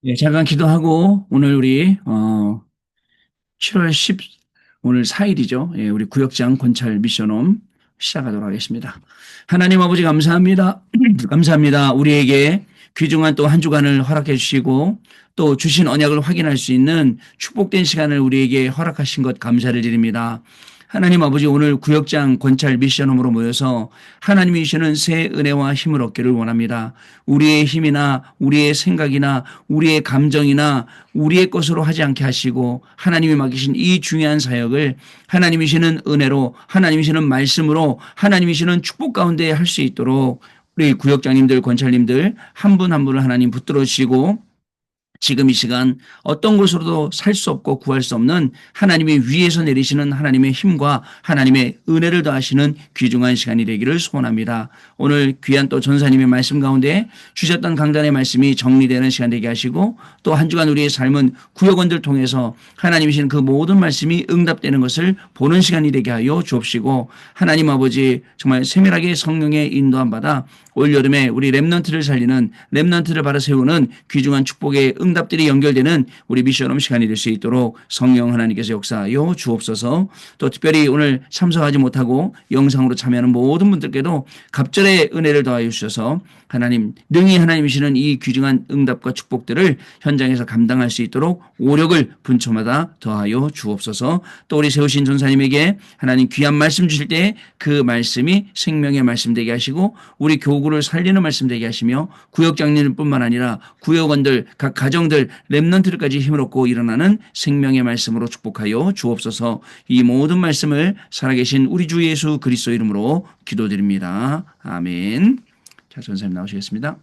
예, 잠깐 기도하고 오늘 우리 7월 10 오늘 4일이죠. 예, 우리 구역장 권찰 미션홈 시작하도록 하겠습니다. 하나님 아버지 감사합니다. 감사합니다. 우리에게 귀중한 또 한 주간을 허락해 주시고 또 주신 언약을 확인할 수 있는 축복된 시간을 우리에게 허락하신 것 감사를 드립니다. 하나님 아버지 오늘 구역장 권찰 미션홈으로 모여서 하나님이 주시는 새 은혜와 힘을 얻기를 원합니다. 우리의 힘이나 우리의 생각이나 우리의 감정이나 우리의 것으로 하지 않게 하시고 하나님이 맡기신 이 중요한 사역을 하나님이시는 은혜로 하나님이시는 말씀으로 하나님이시는 축복 가운데 할 수 있도록 우리 구역장님들 권찰님들 한 분 한 분을 하나님 붙들어 주시고 지금 이 시간 어떤 것으로도 살 수 없고 구할 수 없는 하나님이 위에서 내리시는 하나님의 힘과 하나님의 은혜를 더하시는 귀중한 시간이 되기를 소원합니다. 오늘 귀한 또 전사님의 말씀 가운데 주셨던 강단의 말씀이 정리되는 시간 되게 하시고 또 한 주간 우리의 삶은 구역원들 통해서 하나님이신 그 모든 말씀이 응답되는 것을 보는 시간이 되게 하여 주옵시고 하나님 아버지 정말 세밀하게 성령의 인도함 받아 올여름에 우리 랩넌트를 살리는 랩넌트를 바로 세우는 귀중한 축복의 응답들이 연결되는 우리 미션홈 시간이 될 수 있도록 성령 하나님께서 역사하여 주옵소서. 또 특별히 오늘 참석하지 못하고 영상으로 참여하는 모든 분들께도 갑절의 은혜를 더하여 주셔서 하나님 능히 하나님이시는 이 귀중한 응답과 축복들을 현장에서 감당할 수 있도록 오력을 분초마다 더하여 주옵소서. 또 우리 세우신 전사님에게 하나님 귀한 말씀 주실 때 그 말씀이 생명의 말씀 되게 하시고 우리 교구를 살리는 말씀 되게 하시며 구역장님뿐만 아니라 구역원들 각 가정들 렘넌트들까지 힘을 얻고 일어나는 생명의 말씀으로 축복하여 주옵소서. 이 모든 말씀을 살아계신 우리 주 예수 그리스도 이름으로 기도드립니다. 아멘. 자, 전사님 나오시겠습니다.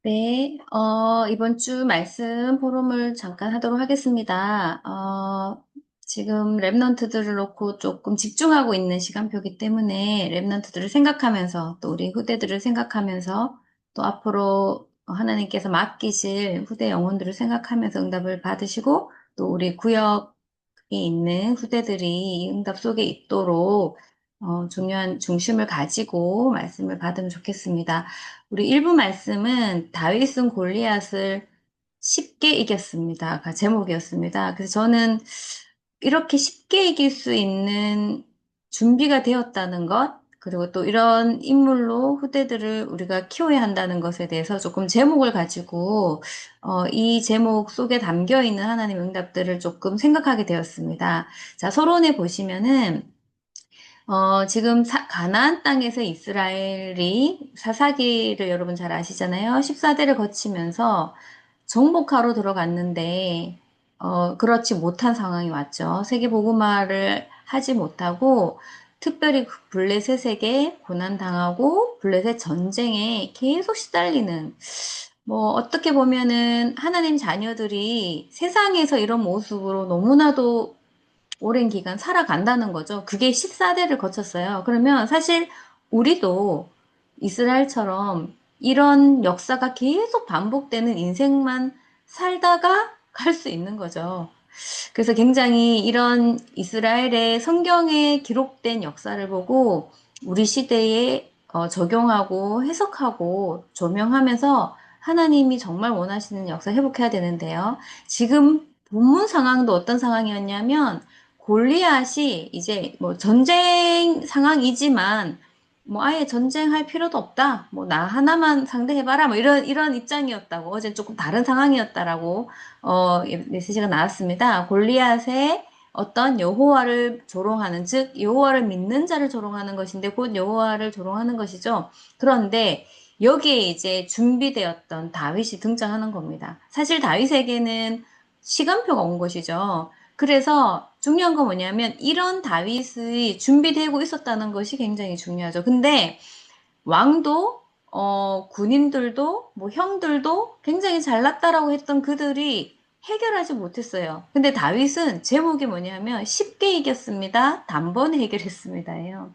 네, 이번 주 말씀 포럼을 잠깐 하도록 하겠습니다. 지금 랩넌트들을 놓고 조금 집중하고 있는 시간표이기 때문에 랩넌트들을 생각하면서 또 우리 후대들을 생각하면서 또 앞으로 하나님께서 맡기실 후대 영혼들을 생각하면서 응답을 받으시고 또 우리 구역에 있는 후대들이 이 응답 속에 있도록 중요한 중심을 가지고 말씀을 받으면 좋겠습니다. 우리 일부 말씀은 다윗은 골리앗을 쉽게 이겼습니다. 가 제목이었습니다. 그래서 저는 이렇게 쉽게 이길 수 있는 준비가 되었다는 것, 그리고 또 이런 인물로 후대들을 우리가 키워야 한다는 것에 대해서 조금 제목을 가지고 이 제목 속에 담겨 있는 하나님의 응답들을 조금 생각하게 되었습니다. 자, 서론에 보시면은 지금 가나안 땅에서 이스라엘이 사사기를 여러분 잘 아시잖아요. 14대를 거치면서 정복하러 들어갔는데, 그렇지 못한 상황이 왔죠. 세계복음화를 하지 못하고, 특별히 그 블레셋에게 고난당하고, 블레셋 전쟁에 계속 시달리는, 뭐, 어떻게 보면은 하나님 자녀들이 세상에서 이런 모습으로 너무나도 오랜 기간 살아간다는 거죠. 그게 14대를 거쳤어요. 그러면 사실 우리도 이스라엘처럼 이런 역사가 계속 반복되는 인생만 살다가 갈 수 있는 거죠. 그래서 굉장히 이런 이스라엘의 성경에 기록된 역사를 보고 우리 시대에 적용하고 해석하고 조명하면서 하나님이 정말 원하시는 역사 회복해야 되는데요. 지금 본문 상황도 어떤 상황이었냐면 골리앗이 이제 뭐 전쟁 상황이지만 뭐 아예 전쟁할 필요도 없다. 뭐 나 하나만 상대해봐라. 뭐 이런 입장이었다고. 어제 조금 다른 상황이었다라고 메시지가 나왔습니다. 골리앗의 어떤 여호와를 조롱하는 즉 여호와를 믿는 자를 조롱하는 것인데 곧 여호와를 조롱하는 것이죠. 그런데 여기에 이제 준비되었던 다윗이 등장하는 겁니다. 사실 다윗에게는 시간표가 온 것이죠. 그래서 중요한 건 뭐냐면 이런 다윗이 준비되고 있었다는 것이 굉장히 중요하죠. 근데 왕도 군인들도 뭐 형들도 굉장히 잘났다라고 했던 그들이 해결하지 못했어요. 근데 다윗은 제목이 뭐냐면 쉽게 이겼습니다. 단번에 해결했습니다예요.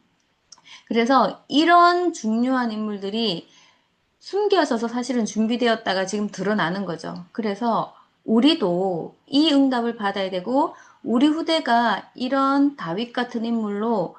그래서 이런 중요한 인물들이 숨겨져서 사실은 준비되었다가 지금 드러나는 거죠. 그래서 우리도 이 응답을 받아야 되고 우리 후대가 이런 다윗 같은 인물로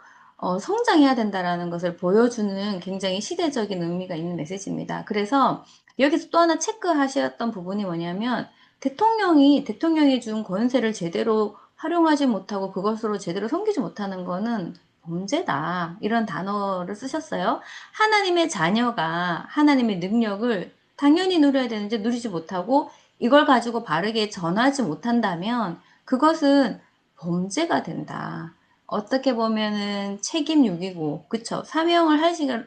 성장해야 된다라는 것을 보여주는 굉장히 시대적인 의미가 있는 메시지입니다. 그래서 여기서 또 하나 체크하셨던 부분이 뭐냐면 대통령이 준 권세를 제대로 활용하지 못하고 그것으로 제대로 섬기지 못하는 거는 범죄다. 이런 단어를 쓰셨어요. 하나님의 자녀가 하나님의 능력을 당연히 누려야 되는데 누리지 못하고 이걸 가지고 바르게 전하지 못한다면 그것은 범죄가 된다. 어떻게 보면은 책임육이고, 그쵸? 사명을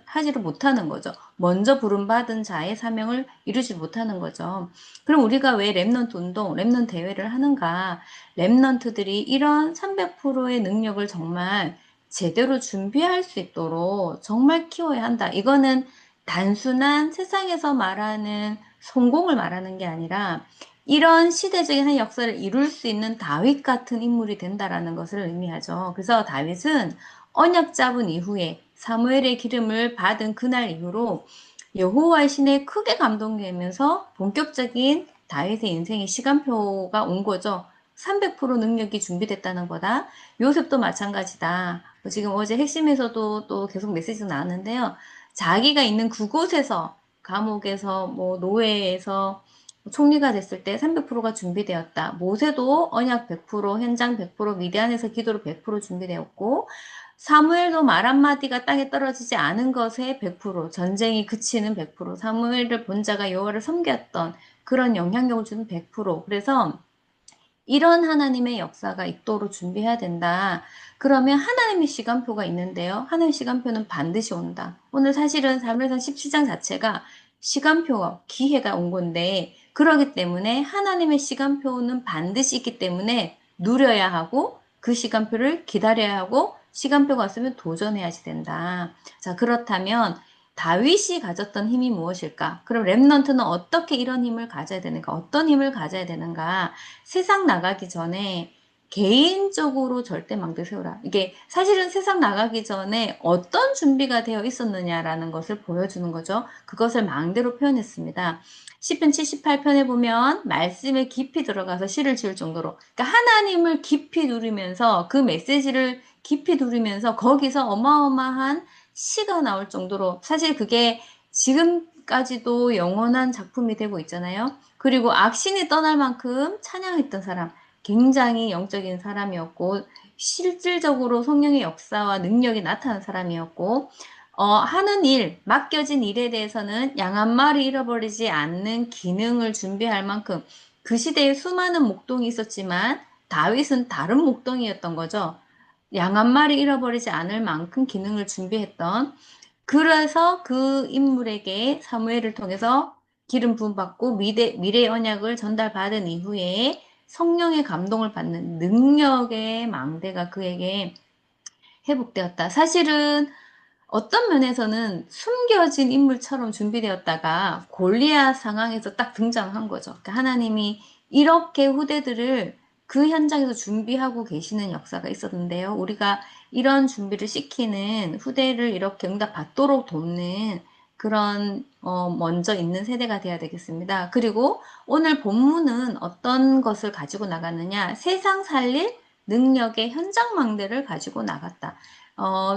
하지를 못하는 거죠. 먼저 부름받은 자의 사명을 이루지 못하는 거죠. 그럼 우리가 왜 렘넌트 운동, 렘넌트 대회를 하는가? 렘넌트들이 이런 300%의 능력을 정말 제대로 준비할 수 있도록 정말 키워야 한다. 이거는 단순한 세상에서 말하는 성공을 말하는 게 아니라 이런 시대적인 한 역사를 이룰 수 있는 다윗 같은 인물이 된다라는 것을 의미하죠. 그래서 다윗은 언약 잡은 이후에 사무엘의 기름을 받은 그날 이후로 여호와의 신에 크게 감동되면서 본격적인 다윗의 인생의 시간표가 온 거죠. 300% 능력이 준비됐다는 거다. 요셉도 마찬가지다. 지금 어제 핵심에서도 또 계속 메시지 나왔는데요. 자기가 있는 그곳에서 감옥에서 뭐 노예에서 총리가 됐을 때 300%가 준비되었다. 모세도 언약 100%, 현장 100%, 미디안에서 기도로 100% 준비되었고 사무엘도 말 한마디가 땅에 떨어지지 않은 것에 100%, 전쟁이 그치는 100%, 사무엘을 본 자가 여호와를 섬겼던 그런 영향력을 주는 100%. 그래서 이런 하나님의 역사가 있도록 준비해야 된다. 그러면 하나님의 시간표가 있는데요. 하나님의 시간표는 반드시 온다. 오늘 사실은 사무엘상 17장 자체가 시간표가 기회가 온 건데 그러기 때문에 하나님의 시간표는 반드시 있기 때문에 누려야 하고 그 시간표를 기다려야 하고 시간표가 왔으면 도전해야지 된다. 자, 그렇다면 다윗이 가졌던 힘이 무엇일까? 그럼 렘넌트는 어떻게 이런 힘을 가져야 되는가? 어떤 힘을 가져야 되는가? 세상 나가기 전에 개인적으로 절대 망대 세우라. 이게 사실은 세상 나가기 전에 어떤 준비가 되어 있었느냐라는 것을 보여주는 거죠. 그것을 망대로 표현했습니다. 시편 78편에 보면 말씀에 깊이 들어가서 시를 지을 정도로 그러니까 하나님을 깊이 누리면서 그 메시지를 깊이 누리면서 거기서 어마어마한 시가 나올 정도로 사실 그게 지금까지도 영원한 작품이 되고 있잖아요. 그리고 악신이 떠날 만큼 찬양했던 사람, 굉장히 영적인 사람이었고, 실질적으로 성령의 역사와 능력이 나타난 사람이었고, 하는 일, 맡겨진 일에 대해서는 양 한 마리 잃어버리지 않는 기능을 준비할 만큼 그 시대에 수많은 목동이 있었지만 다윗은 다른 목동이었던 거죠. 양 한 마리 잃어버리지 않을 만큼 기능을 준비했던 그래서 그 인물에게 사무엘을 통해서 기름 부음 받고 미래의 언약을 전달받은 이후에 성령의 감동을 받는 능력의 망대가 그에게 회복되었다. 사실은 어떤 면에서는 숨겨진 인물처럼 준비되었다가 골리앗 상황에서 딱 등장한 거죠. 그러니까 하나님이 이렇게 후대들을 그 현장에서 준비하고 계시는 역사가 있었는데요. 우리가 이런 준비를 시키는 후대를 이렇게 응답받도록 돕는 그런 먼저 있는 세대가 돼야 되겠습니다. 그리고 오늘 본문은 어떤 것을 가지고 나갔느냐? 세상 살릴 능력의 현장망대를 가지고 나갔다.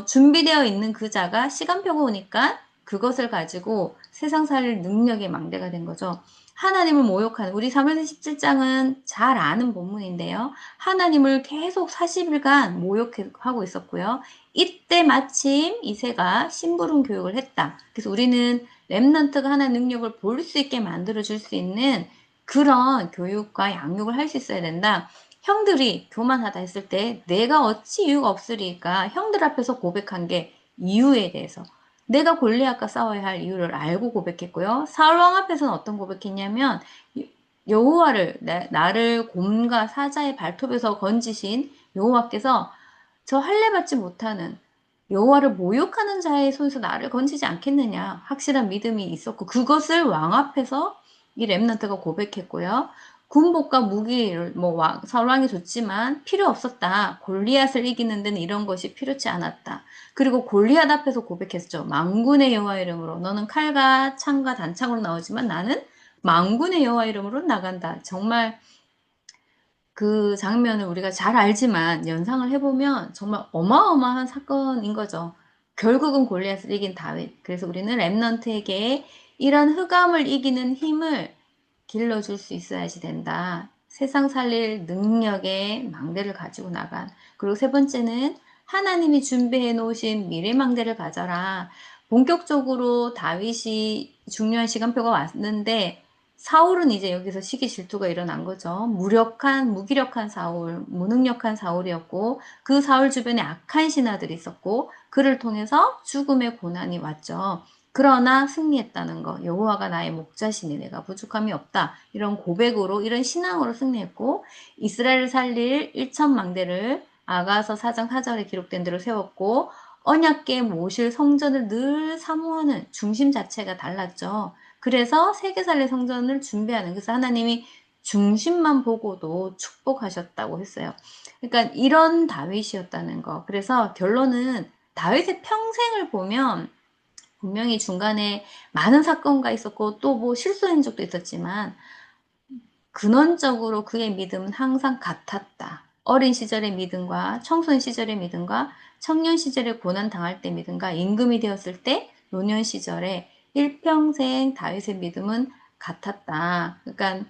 준비되어 있는 그 자가 시간표가 오니까 그것을 가지고 세상 살릴 능력의 망대가 된 거죠. 하나님을 모욕하는 우리 사무엘상 17장은 잘 아는 본문인데요. 하나님을 계속 40일간 모욕하고 있었고요. 이때 마침 이새가 심부름 교육을 했다. 그래서 우리는 렘넌트가 하나의 능력을 볼 수 있게 만들어 줄 수 있는 그런 교육과 양육을 할 수 있어야 된다. 형들이 교만하다 했을 때 내가 어찌 이유가 없으리까 형들 앞에서 고백한 게 이유에 대해서 내가 골리앗과 싸워야 할 이유를 알고 고백했고요. 사울 왕 앞에서는 어떤 고백했냐면 여호와를 나를 곰과 사자의 발톱에서 건지신 여호와께서 저 할례 받지 못하는 여호와를 모욕하는 자의 손에서 나를 건지지 않겠느냐 확실한 믿음이 있었고 그것을 왕 앞에서 이 렘넌트가 고백했고요. 군복과 무기를 뭐 사울 왕이 줬지만 필요 없었다. 골리앗을 이기는 데는 이런 것이 필요치 않았다. 그리고 골리앗 앞에서 고백했죠. 만군의 여호와 이름으로 너는 칼과 창과 단창으로 나오지만 나는 만군의 여호와 이름으로 나간다. 정말 그 장면을 우리가 잘 알지만 연상을 해보면 정말 어마어마한 사건인 거죠. 결국은 골리앗을 이긴 다윗. 그래서 우리는 렘넌트에게 이런 흑암을 이기는 힘을 길러줄 수 있어야지 된다. 세상 살릴 능력의 망대를 가지고 나간. 그리고 세 번째는 하나님이 준비해 놓으신 미래 망대를 가져라. 본격적으로 다윗이 중요한 시간표가 왔는데 사울은 이제 여기서 시기 질투가 일어난 거죠. 무기력한 사울, 무능력한 사울이었고 그 사울 주변에 악한 신하들이 있었고 그를 통해서 죽음의 고난이 왔죠. 그러나 승리했다는 거. 여호와가 나의 목자시니 내가 부족함이 없다. 이런 고백으로 이런 신앙으로 승리했고 이스라엘을 살릴 1천망대를 아가서 4장 4절에 기록된 대로 세웠고 언약궤 모실 성전을 늘 사모하는 중심 자체가 달랐죠. 그래서 세계 살릴 성전을 준비하는 그래서 하나님이 중심만 보고도 축복하셨다고 했어요. 그러니까 이런 다윗이었다는 거. 그래서 결론은 다윗의 평생을 보면 분명히 중간에 많은 사건가 있었고 또 뭐 실수한 적도 있었지만 근원적으로 그의 믿음은 항상 같았다. 어린 시절의 믿음과 청소년 시절의 믿음과 청년 시절에 고난 당할 때 믿음과 임금이 되었을 때 노년 시절에 일평생 다윗의 믿음은 같았다. 그러니까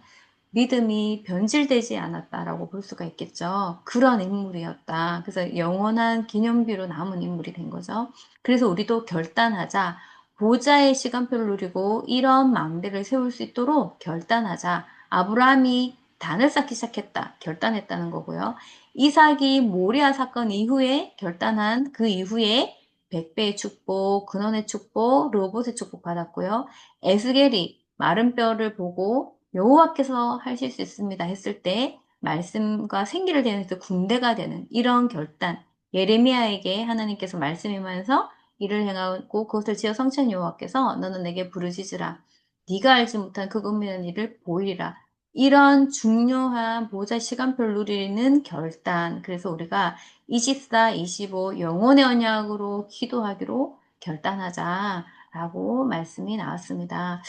믿음이 변질되지 않았다라고 볼 수가 있겠죠. 그런 인물이었다. 그래서 영원한 기념비로 남은 인물이 된 거죠. 그래서 우리도 결단하자. 보좌의 시간표를 누리고 이런 망대를 세울 수 있도록 결단하자. 아브라함이 단을 쌓기 시작했다. 결단했다는 거고요. 이삭이 모리아 사건 이후에 결단한 그 이후에 백배의 축복, 근원의 축복, 르호봇의 축복 받았고요. 에스겔이 마른 뼈를 보고 여호와께서 하실 수 있습니다 했을 때 말씀과 생기를 대해서 군대가 되는 이런 결단. 예레미야에게 하나님께서 말씀이면서 일을 행하고 그것을 지어 성취한 여호와께서 너는 내게 부르짖으라. 네가 알지 못한 그 은밀한 일을 보이리라. 이런 중요한 보호자 시간표를 누리는 결단. 그래서 우리가 24, 25 영혼의 언약으로 기도하기로 결단하자라고 말씀이 나왔습니다.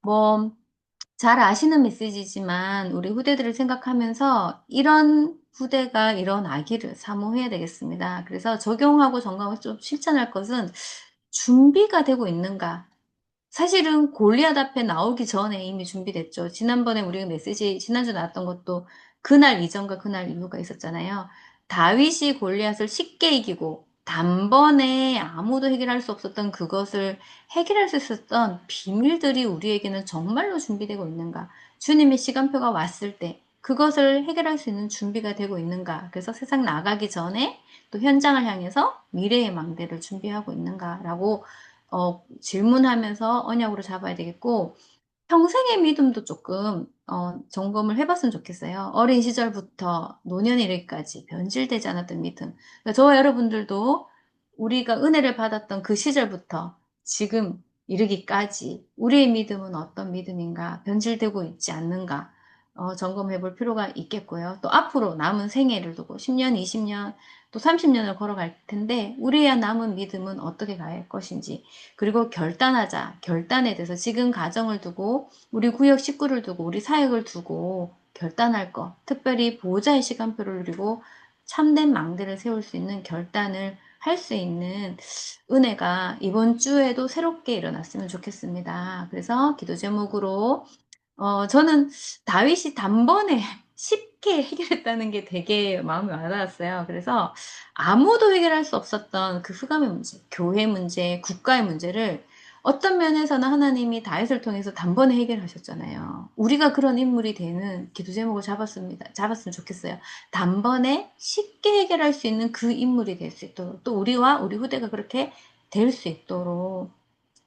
뭐 잘 아시는 메시지지만 우리 후대들을 생각하면서 이런 후대가 일어나기를 사모해야 되겠습니다. 그래서 적용하고 점검하고 좀 실천할 것은 준비가 되고 있는가? 사실은 골리앗 앞에 나오기 전에 이미 준비됐죠. 지난번에 우리 메시지, 지난주 나왔던 것도 그날 이전과 그날 이후가 있었잖아요. 다윗이 골리앗을 쉽게 이기고 단번에 아무도 해결할 수 없었던 그것을 해결할 수 있었던 비밀들이 우리에게는 정말로 준비되고 있는가? 주님의 시간표가 왔을 때 그것을 해결할 수 있는 준비가 되고 있는가? 그래서 세상 나가기 전에 또 현장을 향해서 미래의 망대를 준비하고 있는가라고 질문하면서 언약으로 잡아야 되겠고, 평생의 믿음도 조금, 점검을 해봤으면 좋겠어요. 어린 시절부터 노년 이르기까지 변질되지 않았던 믿음. 그러니까 저와 여러분들도 우리가 은혜를 받았던 그 시절부터 지금 이르기까지 우리의 믿음은 어떤 믿음인가, 변질되고 있지 않는가, 점검해 볼 필요가 있겠고요. 또 앞으로 남은 생애를 두고 10년, 20년, 또 30년을 걸어갈 텐데, 우리의 남은 믿음은 어떻게 갈 것인지, 그리고 결단하자. 결단에 대해서 지금 가정을 두고, 우리 구역 식구를 두고, 우리 사역을 두고, 결단할 것. 특별히 보호자의 시간표를 누리고, 참된 망대를 세울 수 있는 결단을 할 수 있는 은혜가 이번 주에도 새롭게 일어났으면 좋겠습니다. 그래서 기도 제목으로 저는 다윗이 단번에 쉽게 해결했다는 게 되게 마음이 와닿았어요. 그래서 아무도 해결할 수 없었던 그 흑암의 문제, 교회 문제, 국가의 문제를 어떤 면에서는 하나님이 다윗을 통해서 단번에 해결하셨잖아요. 우리가 그런 인물이 되는 기도 제목을 잡았으면 좋겠어요. 단번에 쉽게 해결할 수 있는 그 인물이 될 수 있도록, 또 우리와 우리 후대가 그렇게 될 수 있도록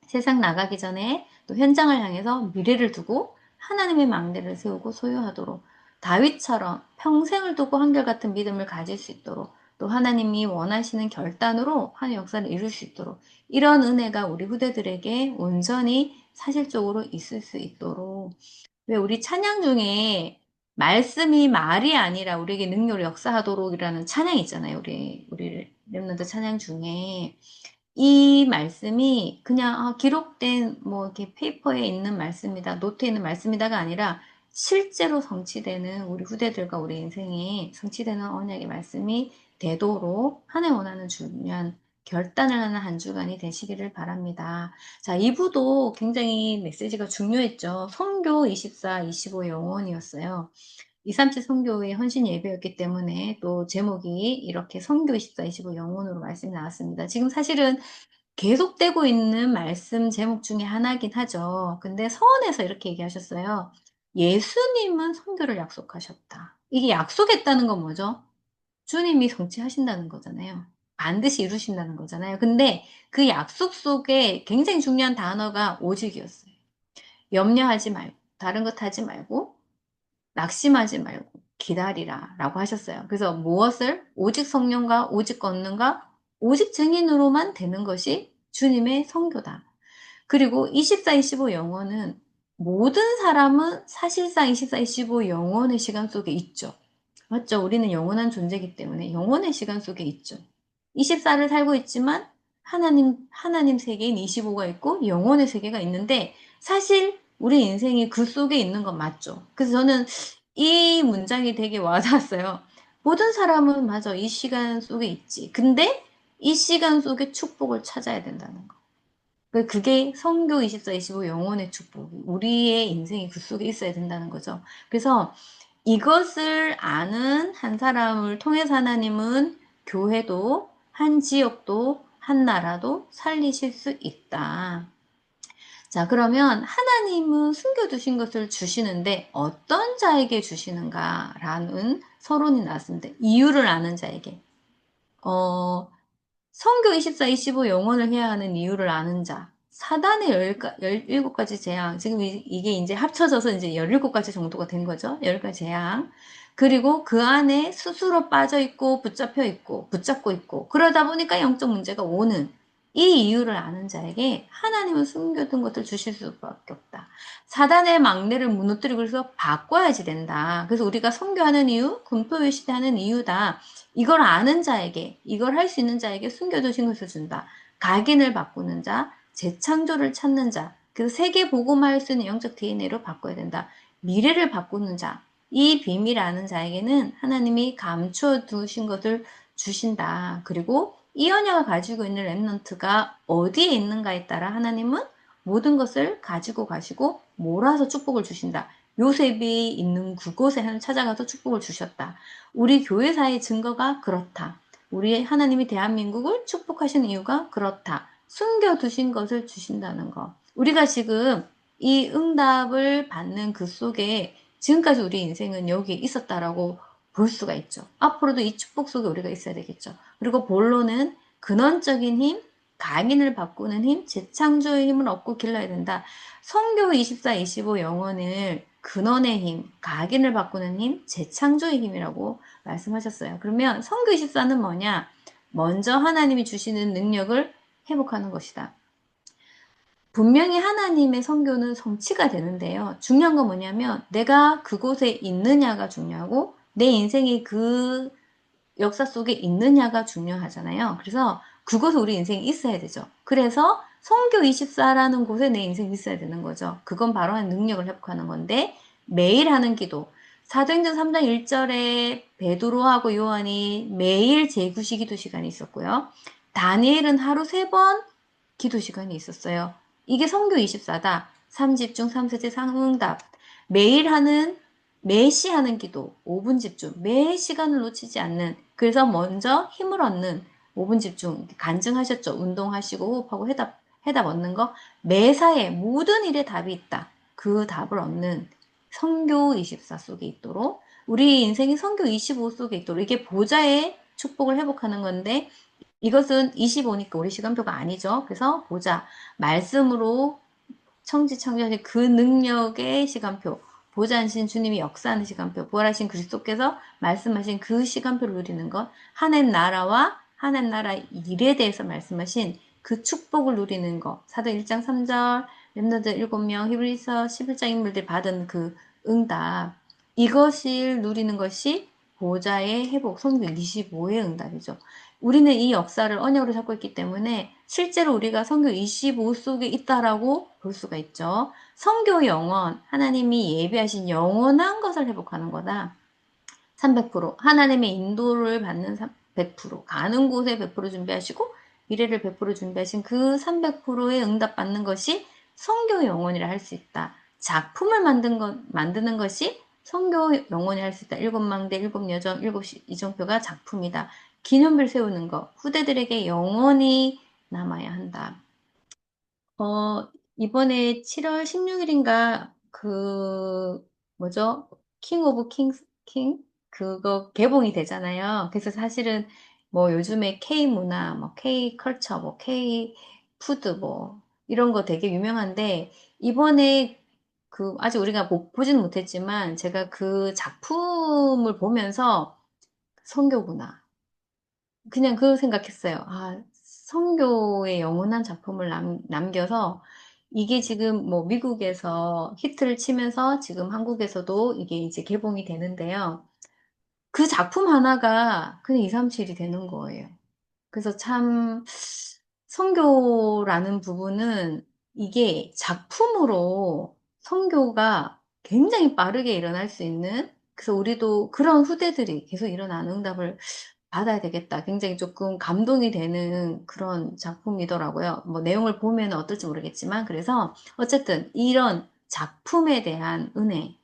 세상 나가기 전에 또 현장을 향해서 미래를 두고 하나님의 망대를 세우고 소유하도록 다윗처럼 평생을 두고 한결같은 믿음을 가질 수 있도록 또 하나님이 원하시는 결단으로 하나의 역사를 이룰 수 있도록 이런 은혜가 우리 후대들에게 온전히 사실적으로 있을 수 있도록 왜 우리 찬양 중에 말씀이 말이 아니라 우리에게 능력을 역사하도록이라는 찬양이 있잖아요. 우리 랩런트 찬양 중에. 이 말씀이 그냥 기록된 뭐 이렇게 페이퍼에 있는 말씀이다, 노트에 있는 말씀이다가 아니라 실제로 성취되는 우리 후대들과 우리 인생에 성취되는 언약의 말씀이 되도록 한 해 원하는 중요한 결단을 하는 한 주간이 되시기를 바랍니다. 자, 2부도 굉장히 메시지가 중요했죠. 선교 24, 25 영원이었어요. 237 선교의 헌신 예배였기 때문에 또 제목이 이렇게 선교 24, 25 영혼으로 말씀이 나왔습니다. 지금 사실은 계속되고 있는 말씀 제목 중에 하나긴 하죠. 근데 서원에서 이렇게 얘기하셨어요. 예수님은 선교를 약속하셨다. 이게 약속했다는 건 뭐죠? 주님이 성취하신다는 거잖아요. 반드시 이루신다는 거잖아요. 근데 그 약속 속에 굉장히 중요한 단어가 오직이었어요. 염려하지 말고, 다른 것 하지 말고, 낙심하지 말고 기다리라 라고 하셨어요. 그래서 무엇을 오직 성령과 오직 걷는가 오직 증인으로만 되는 것이 주님의 선교다. 그리고 24, 25 영혼은 모든 사람은 사실상 24, 25 영혼의 시간 속에 있죠. 맞죠? 우리는 영원한 존재이기 때문에 영혼의 시간 속에 있죠. 24를 살고 있지만 하나님 세계인 25가 있고 영혼의 세계가 있는데 사실 우리 인생이 그 속에 있는 건 맞죠. 그래서 저는 이 문장이 되게 와닿았어요. 모든 사람은 맞아. 이 시간 속에 있지. 근데 이 시간 속에 축복을 찾아야 된다는 거. 그게 성교 24, 25 영혼의 축복. 우리의 인생이 그 속에 있어야 된다는 거죠. 그래서 이것을 아는 한 사람을 통해서 하나님은 교회도, 한 지역도, 한 나라도 살리실 수 있다. 자, 그러면 하나님은 숨겨두신 것을 주시는데 어떤 자에게 주시는가라는 서론이 나왔습니다. 이유를 아는 자에게. 어, 성교 24, 25 영혼을 해야 하는 이유를 아는 자. 사단의 17가지 재앙. 지금 이게 이제 합쳐져서 이제 17가지 정도가 된 거죠. 10가지 재앙. 그리고 그 안에 스스로 빠져 있고, 붙잡고 있고, 그러다 보니까 영적 문제가 오는 이 이유를 아는 자에게 하나님은 숨겨둔 것을 주실 수밖에 없다. 사단의 막내를 무너뜨리고 그래서 바꿔야지 된다. 그래서 우리가 선교하는 이유, 금토일 시대하는 이유다. 이걸 아는 자에게, 이걸 할 수 있는 자에게 숨겨두신 것을 준다. 각인을 바꾸는 자, 재창조를 찾는 자, 그래서 세계 복음할 수 있는 영적 DNA로 바꿔야 된다. 미래를 바꾸는 자, 이 비밀 아는 자에게는 하나님이 감추어 두신 것을 주신다. 그리고 이 언약을 가지고 있는 렘넌트가 어디에 있는가에 따라 하나님은 모든 것을 가지고 가시고 몰아서 축복을 주신다. 요셉이 있는 그곳에 찾아가서 축복을 주셨다. 우리 교회사의 증거가 그렇다. 우리 하나님이 대한민국을 축복하신 이유가 그렇다. 숨겨두신 것을 주신다는 거. 우리가 지금 이 응답을 받는 그 속에 지금까지 우리 인생은 여기에 있었다라고 볼 수가 있죠. 앞으로도 이 축복 속에 우리가 있어야 되겠죠. 그리고 본론은 근원적인 힘, 가민을 바꾸는 힘, 재창조의 힘을 얻고 길러야 된다. 성교 24, 25 영혼을 근원의 힘, 각인을 바꾸는 힘, 재창조의 힘이라고 말씀하셨어요. 그러면 성교 24는 뭐냐? 먼저 하나님이 주시는 능력을 회복하는 것이다. 분명히 하나님의 성교는 성취가 되는데요. 중요한 건 뭐냐면 내가 그곳에 있느냐가 중요하고 내 인생이 그 역사 속에 있느냐가 중요하잖아요. 그래서 그곳에 우리 인생이 있어야 되죠. 그래서 성교 24라는 곳에 내 인생이 있어야 되는 거죠. 그건 바로 한 능력을 회복하는 건데 매일 하는 기도. 사도행전 3장 1절에 베드로하고 요한이 매일 제9시 기도 시간이 있었고요. 다니엘은 하루 3번 기도 시간이 있었어요. 이게 성교 24다. 3집중, 3세제, 상응답. 매일 하는, 매시 하는 기도, 5분 집중. 매 시간을 놓치지 않는. 그래서 먼저 힘을 얻는 5분 집중. 간증하셨죠. 운동하시고 호흡하고 해답 얻는 거. 매사에 모든 일에 답이 있다. 그 답을 얻는 성교 24 속에 있도록 우리 인생이 성교 25 속에 있도록 이게 보좌의 축복을 회복하는 건데 이것은 25니까 우리 시간표가 아니죠. 그래서 보자. 말씀으로 청지창조하신 그 능력의 시간표. 보좌하신 주님이 역사하는 시간표. 부활하신 그리스도께서 말씀하신 그 시간표를 누리는 것. 하나님 나라와 하나님 나라 일에 대해서 말씀하신 그 축복을 누리는 것. 사도 1장 3절, 렘너드 7명, 히브리서 11장 인물들 받은 그 응답. 이것을 누리는 것이 보좌의 회복, 성경 25의 응답이죠. 우리는 이 역사를 언약으로 잡고 있기 때문에 실제로 우리가 성경 25 속에 있다라고 볼 수가 있죠. 성교 영원, 하나님이 예비하신 영원한 것을 회복하는 거다. 300%, 하나님의 인도를 받는 100%, 가는 곳에 100% 준비하시고 미래를 100% 준비하신 그 300%의 응답받는 것이 성교 영혼이라 할 수 있다. 작품을 만드는 것이 성교 영혼이 할 수 있다. 일곱 망대, 일곱 여정, 일곱 이정표가 작품이다. 기념비를 세우는 것, 후대들에게 영원히 남아야 한다. 이번에 7월 16일인가, 뭐죠? 킹 오브 킹? 그거 개봉이 되잖아요. 그래서 사실은 뭐 요즘에 K 문화, 뭐 K 컬처, 뭐 K 푸드, 뭐 이런 거 되게 유명한데, 이번에 아직 우리가 보지는 못했지만, 제가 그 작품을 보면서 성교구나. 그냥 그 생각했어요. 아, 성교의 영원한 작품을 남겨서 이게 지금 뭐 미국에서 히트를 치면서 지금 한국에서도 이게 이제 개봉이 되는데요. 그 작품 하나가 그냥 237이 되는 거예요. 그래서 참 성교라는 부분은 이게 작품으로 성교가 굉장히 빠르게 일어날 수 있는, 그래서 우리도 그런 후대들이 계속 일어나는 응답을 받아야 되겠다. 굉장히 조금 감동이 되는 그런 작품이더라고요. 뭐 내용을 보면 어떨지 모르겠지만, 그래서 어쨌든 이런 작품에 대한 은혜.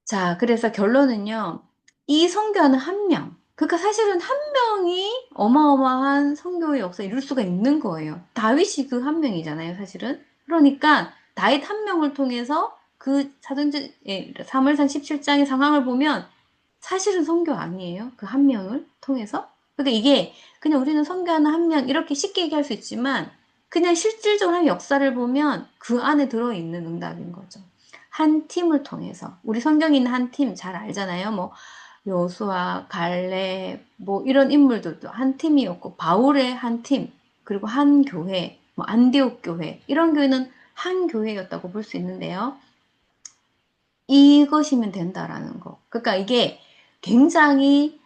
자, 그래서 결론은요. 이 선교하는 한 명. 그러니까 사실은 한 명이 어마어마한 선교의 역사에 이룰 수가 있는 거예요. 다윗이 그 한 명이잖아요, 사실은. 그러니까 다윗 한 명을 통해서 그 사무엘상 17장의 상황을 보면 사실은 선교 아니에요? 그 한 명을 통해서? 그러니까 이게 그냥 우리는 선교하는 한 명 이렇게 쉽게 얘기할 수 있지만 그냥 실질적으로 한 역사를 보면 그 안에 들어있는 응답인 거죠. 한 팀을 통해서 우리 성경에 있는 한 팀 잘 알잖아요. 뭐 요수아, 갈렙 뭐 이런 인물들도 한 팀이었고 바울의 한 팀, 그리고 한 교회, 뭐 안디옥 교회 이런 교회는 한 교회였다고 볼 수 있는데요. 이것이면 된다라는 거. 그러니까 이게 굉장히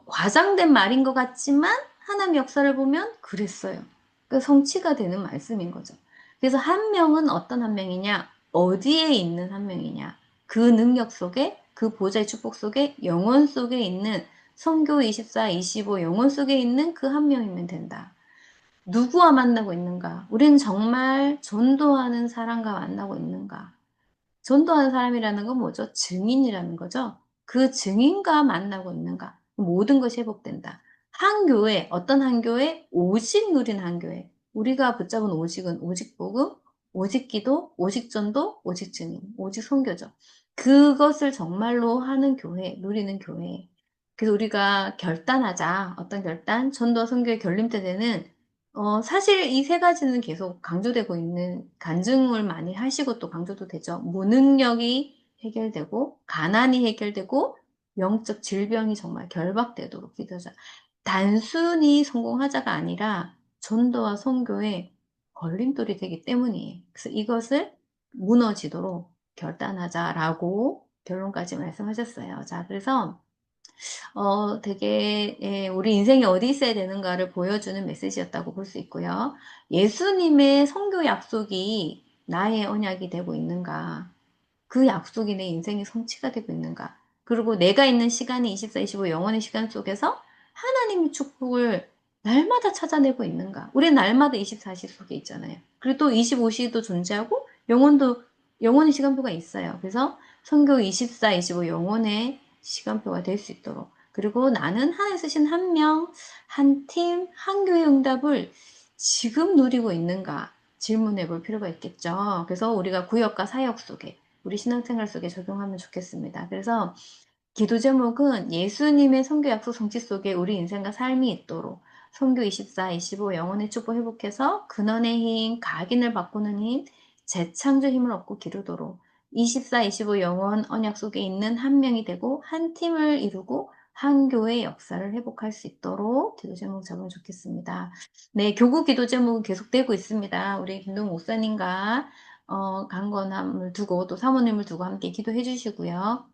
과장된 말인 것 같지만 하나님 역사를 보면 그랬어요. 그 성취가 되는 말씀인 거죠. 그래서 한 명은 어떤 한 명이냐? 어디에 있는 한 명이냐? 그 능력 속에, 그 보좌의 축복 속에, 영혼 속에 있는 성교 24, 25 영혼 속에 있는 그 한 명이면 된다. 누구와 만나고 있는가? 우리는 정말 전도하는 사람과 만나고 있는가? 전도하는 사람이라는 건 뭐죠? 증인이라는 거죠. 그 증인과 만나고 있는가? 모든 것이 회복된다. 한 교회, 어떤 한 교회? 오직 누린 한 교회. 우리가 붙잡은 오직은 오직 복음, 오직 기도, 오직 전도, 오직 증인, 오직 선교죠. 그것을 정말로 하는 교회, 누리는 교회. 그래서 우리가 결단하자. 어떤 결단? 전도와 선교의 결림대되는 사실 이 세 가지는 계속 강조되고 있는, 간증을 많이 하시고 또 강조도 되죠. 무능력이 해결되고, 가난이 해결되고, 영적 질병이 정말 결박되도록 기도하자. 단순히 성공하자가 아니라 전도와 선교의 걸림돌이 되기 때문이에요. 그래서 이것을 무너지도록 결단하자라고 결론까지 말씀하셨어요. 자, 그래서 되게, 우리 인생이 어디 있어야 되는가를 보여주는 메시지였다고 볼 수 있고요. 예수님의 선교 약속이 나의 언약이 되고 있는가? 그 약속이 내 인생의 성취가 되고 있는가? 그리고 내가 있는 시간이 24, 25 영원의 시간 속에서 하나님의 축복을 날마다 찾아내고 있는가? 우리는 날마다 24시 속에 있잖아요. 그리고 또 25시도 존재하고 영원의 시간표가 있어요. 그래서 선교 24, 25 영원의 시간표가 될 수 있도록. 그리고 나는 하나님 쓰신 한 명, 한 팀, 한 교회 응답을 지금 누리고 있는가 질문해 볼 필요가 있겠죠. 그래서 우리가 구역과 사역 속에, 우리 신앙생활 속에 적용하면 좋겠습니다. 그래서 기도 제목은 예수님의 선교 약속 성취 속에 우리 인생과 삶이 있도록 선교 24, 25 영혼의 축복 회복해서 근원의 힘, 각인을 바꾸는 힘, 재창조 힘을 얻고 기르도록 24, 25 영혼 언약 속에 있는 한 명이 되고 한 팀을 이루고 한 교회의 역사를 회복할 수 있도록 기도 제목 잡으면 좋겠습니다. 네, 교구 기도 제목은 계속되고 있습니다. 우리 김동 목사님과 강건함을 두고 또 사모님을 두고 함께 기도해 주시고요.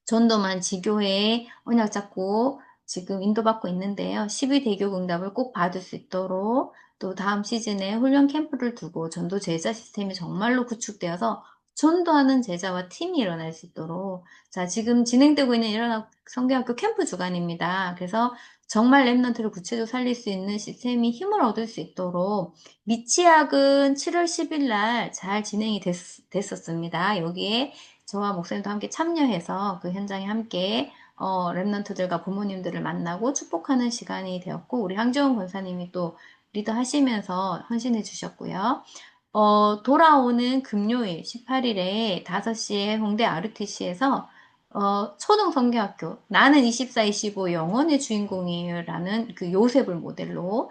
전도만 지교회에 언약 잡고 지금 인도받고 있는데요. 12 대교 응답을 꼭 받을 수 있도록 또 다음 시즌에 훈련 캠프를 두고 전도 제자 시스템이 정말로 구축되어서 전도하는 제자와 팀이 일어날 수 있도록 자, 지금 진행되고 있는 일어나 성경학교 캠프 주간입니다. 그래서 정말 랩런트를 구체적으로 살릴 수 있는 시스템이 힘을 얻을 수 있도록 미치학은 7월 10일 날 잘 진행이 됐었습니다. 여기에 저와 목사님도 함께 참여해서 그 현장에 함께 랩런트들과 부모님들을 만나고 축복하는 시간이 되었고 우리 황지원 권사님이 또 리더하시면서 헌신해 주셨고요. 돌아오는 금요일 18일에 5시에 홍대 RUTC에서 초등 성교학교 나는 24, 25 영혼의 주인공이에요 라는 그 요셉을 모델로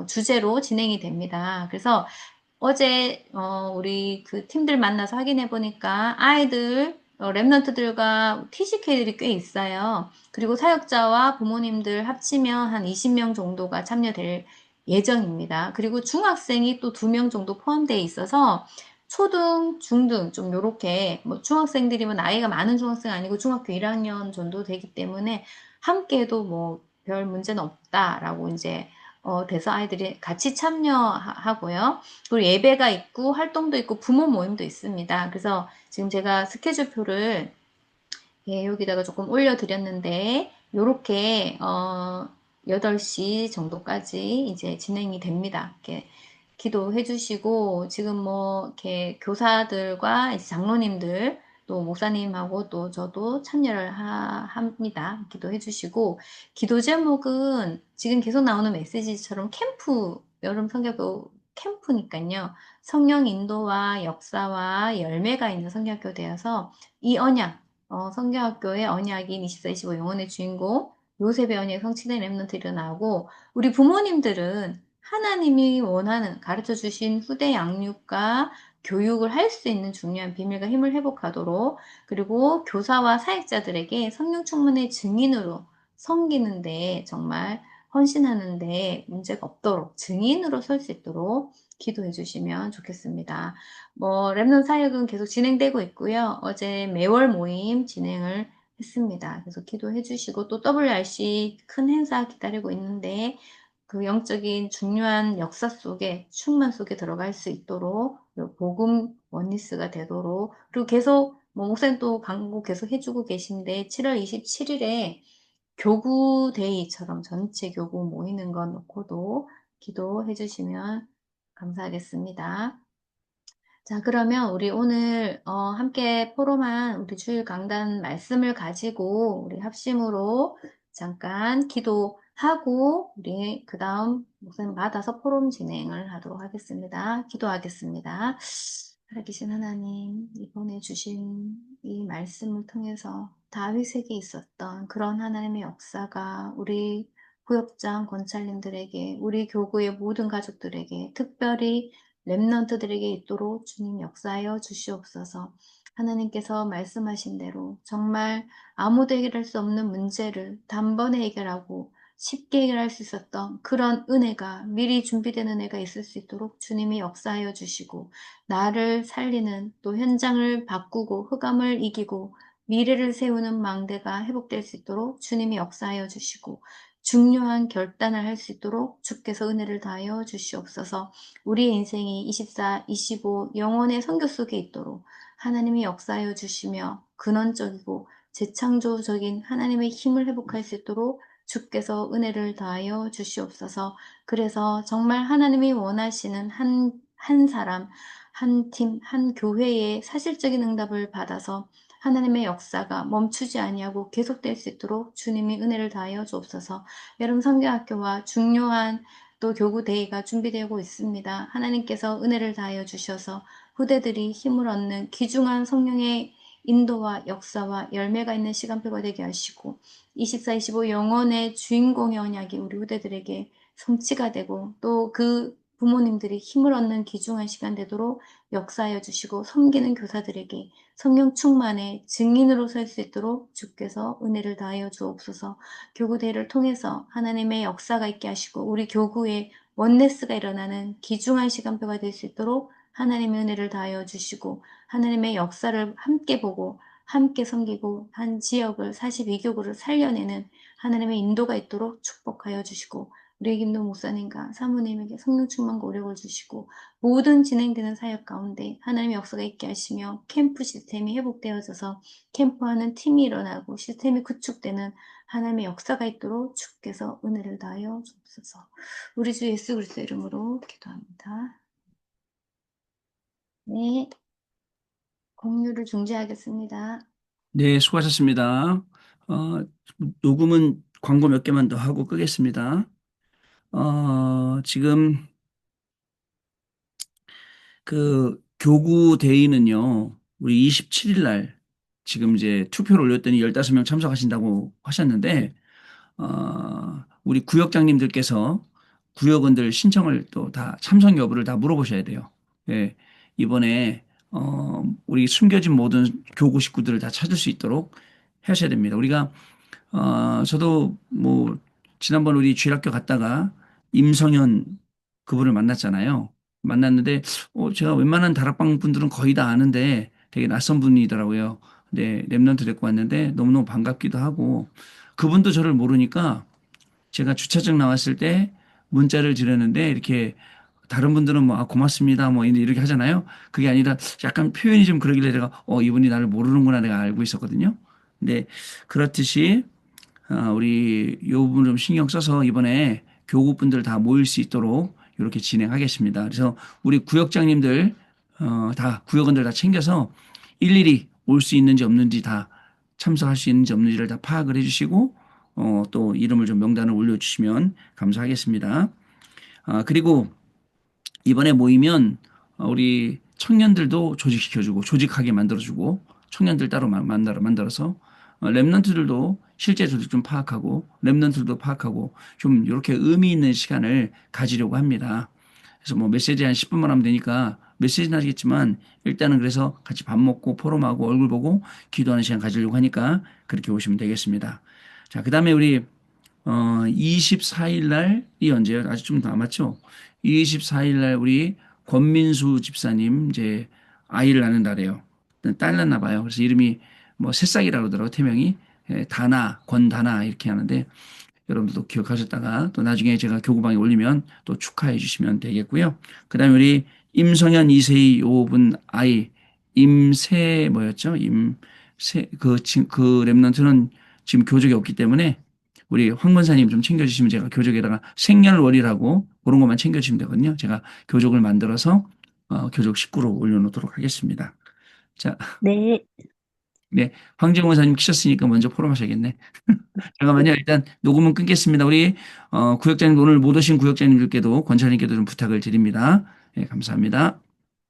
주제로 진행이 됩니다. 그래서 어제 우리 그 팀들 만나서 확인해 보니까 아이들 랩런트들과 TCK들이 꽤 있어요. 그리고 사역자와 부모님들 합치면 한 20명 정도가 참여될 예정입니다. 그리고 중학생이 또 2명 정도 포함되어 있어서 초등, 중등 좀 요렇게 뭐 중학생들이면 나이가 많은 중학생 아니고 중학교 1학년 정도 되기 때문에 함께해도 뭐 별 문제는 없다라고 이제 돼서 아이들이 같이 참여하고요. 그리고 예배가 있고 활동도 있고 부모 모임도 있습니다. 그래서 지금 제가 스케줄표를 예, 여기다가 조금 올려드렸는데 요렇게 8시 정도까지 이제 진행이 됩니다. 이렇게 기도해 주시고 지금 뭐 이렇게 교사들과 이제 장로님들 또 목사님하고 또 저도 참여를 합니다. 기도해 주시고 기도 제목은 지금 계속 나오는 메시지처럼 캠프 여름 성경교 캠프니까요. 성령 인도와 역사와 열매가 있는 성경학교 되어서 이 언약 성경학교의 언약인 24, 25 영혼의 주인공 요셉의 언약이 성취된 랩런트 일어나고 우리 부모님들은 하나님이 원하는 가르쳐 주신 후대 양육과 교육을 할 수 있는 중요한 비밀과 힘을 회복하도록 그리고 교사와 사역자들에게 성령 충만의 증인으로 섬기는데 정말 헌신하는데 문제가 없도록 증인으로 설 수 있도록 기도해 주시면 좋겠습니다. 뭐 랩넌 사역은 계속 진행되고 있고요. 어제 매월 모임 진행을 했습니다. 그래서 기도해 주시고 또 WRC 큰 행사 기다리고 있는데 그 영적인 중요한 역사 속에 충만 속에 들어갈 수 있도록 복음 원리스가 되도록 그리고 계속 뭐 목사님 또 광고 계속 해주고 계신데 7월 27일에 교구 데이처럼 전체 교구 모이는 거 놓고도 기도해 주시면 감사하겠습니다. 자, 그러면 우리 오늘 함께 포럼한 우리 주일 강단 말씀을 가지고 우리 합심으로 잠깐 기도하고 우리 그 다음 목사님 받아서 포럼 진행을 하도록 하겠습니다. 기도하겠습니다. 살아계신 하나님, 이번에 주신 이 말씀을 통해서 다윗에게 있었던 그런 하나님의 역사가 우리 구역장 권찰님들에게 우리 교구의 모든 가족들에게 특별히 렘넌트들에게 있도록 주님 역사하여 주시옵소서. 하나님께서 말씀하신 대로 정말 아무도 해결할 수 없는 문제를 단번에 해결하고 쉽게 해결할 수 있었던 그런 은혜가 미리 준비된 은혜가 있을 수 있도록 주님이 역사하여 주시고 나를 살리는 또 현장을 바꾸고 흑암을 이기고 미래를 세우는 망대가 회복될 수 있도록 주님이 역사하여 주시고 중요한 결단을 할 수 있도록 주께서 은혜를 다하여 주시옵소서. 우리의 인생이 24, 25 영혼의 선교 속에 있도록 하나님이 역사하여 주시며 근원적이고 재창조적인 하나님의 힘을 회복할 수 있도록 주께서 은혜를 다하여 주시옵소서. 그래서 정말 하나님이 원하시는 한 사람, 한 팀, 한 교회의 사실적인 응답을 받아서 하나님의 역사가 멈추지 아니하고 계속될 수 있도록 주님이 은혜를 다하여 주옵소서. 여러분 성경학교와 중요한 또 교구 대회가 준비되고 있습니다. 하나님께서 은혜를 다하여 주셔서 후대들이 힘을 얻는 귀중한 성령의 인도와 역사와 열매가 있는 시간표가 되게 하시고 24, 25 영혼의 주인공의 언약이 우리 후대들에게 성취가 되고 또 그 부모님들이 힘을 얻는 귀중한 시간 되도록 역사하여 주시고 섬기는 교사들에게 성령 충만의 증인으로 설 수 있도록 주께서 은혜를 다하여 주옵소서. 교구대회를 통해서 하나님의 역사가 있게 하시고 우리 교구에 원네스가 일어나는 귀중한 시간표가 될 수 있도록 하나님의 은혜를 다하여 주시고 하나님의 역사를 함께 보고 함께 섬기고 한 지역을 42교구를 살려내는 하나님의 인도가 있도록 축복하여 주시고 우리 김도 목사님과 사모님에게 성령 충만과 오력을 주시고 모든 진행되는 사역 가운데 하나님의 역사가 있게 하시며 캠프 시스템이 회복되어져서 캠프하는 팀이 일어나고 시스템이 구축되는 하나님의 역사가 있도록 주께서 은혜를 다하여 주옵소서. 우리 주 예수 그리스도 이름으로 기도합니다. 네, 공유를 중지하겠습니다. 네, 수고하셨습니다. 어, 녹음은 광고 몇 개만 더 하고 끄겠습니다. 지금 그 교구 대의는요, 우리 27일 날 지금 이제 투표를 올렸더니 15명 참석하신다고 하셨는데, 우리 구역장님들께서 구역원들 신청을 또 다 참석 여부를 다 물어보셔야 돼요. 예, 이번에 우리 숨겨진 모든 교구 식구들을 다 찾을 수 있도록 하셔야 됩니다. 우리가 저도 뭐 지난번 우리 주일학교 갔다가 임성현 그분을 만났잖아요. 만났는데 제가 웬만한 다락방 분들은 거의 다 아는데 되게 낯선 분이더라고요. 근데 랩런트 데리고 왔는데 너무너무 반갑기도 하고 그분도 저를 모르니까 제가 주차장 나왔을 때 문자를 드렸는데 이렇게 다른 분들은 뭐 고맙습니다 뭐 이렇게 하잖아요. 그게 아니라 약간 표현이 좀 그러길래 제가 이분이 나를 모르는구나 내가 알고 있었거든요. 근데 그렇듯이 우리 요 부분 좀 신경 써서 이번에 교구분들 다 모일 수 있도록 이렇게 진행하겠습니다. 그래서 우리 구역장님들 다 구역원들 다 챙겨서 일일이 올 수 있는지 없는지 다 참석할 수 있는지 없는지를 다 파악을 해주시고 또 이름을 좀 명단을 올려주시면 감사하겠습니다. 그리고 이번에 모이면 우리 청년들도 조직시켜주고 조직하게 만들어주고 청년들 따로 만들어서 랩런트들도 실제 조직 좀 파악하고 랩런트들도 파악하고 좀 이렇게 의미 있는 시간을 가지려고 합니다. 그래서 뭐 메시지 한 10분만 하면 되니까 메시지는 하겠지만 일단은 그래서 같이 밥 먹고 포럼하고 얼굴 보고 기도하는 시간 가지려고 하니까 그렇게 오시면 되겠습니다. 자, 그다음에 우리 24일 날이 언제요? 아직 좀 남았죠? 24일 날 우리 권민수 집사님 이제 아이를 낳는 날이에요. 딸 낳나 봐요. 그래서 이름이 뭐 새싹이라고 그러더라고요. 태명이. 다나, 권다나 이렇게 하는데 여러분들도 기억하셨다가 또 나중에 제가 교구방에 올리면 또 축하해 주시면 되겠고요. 그다음에 우리 임성현 2세의 요분 아이 임세 뭐였죠? 임세 그 랩런트는 지금 교적이 없기 때문에 우리 황 권사님 좀 챙겨주시면 제가 교적에다가 생년월일하고 그런 것만 챙겨주시면 되거든요. 제가 교적을 만들어서 교적 식구로 올려놓도록 하겠습니다. 자, 네, 네, 황정 권사님 키셨으니까 먼저 포럼하셔야겠네. 잠깐만요. 일단 녹음은 끊겠습니다. 우리 구역장님 오늘 못 오신 구역장님들께도 권사님께도 좀 부탁을 드립니다. 네, 감사합니다.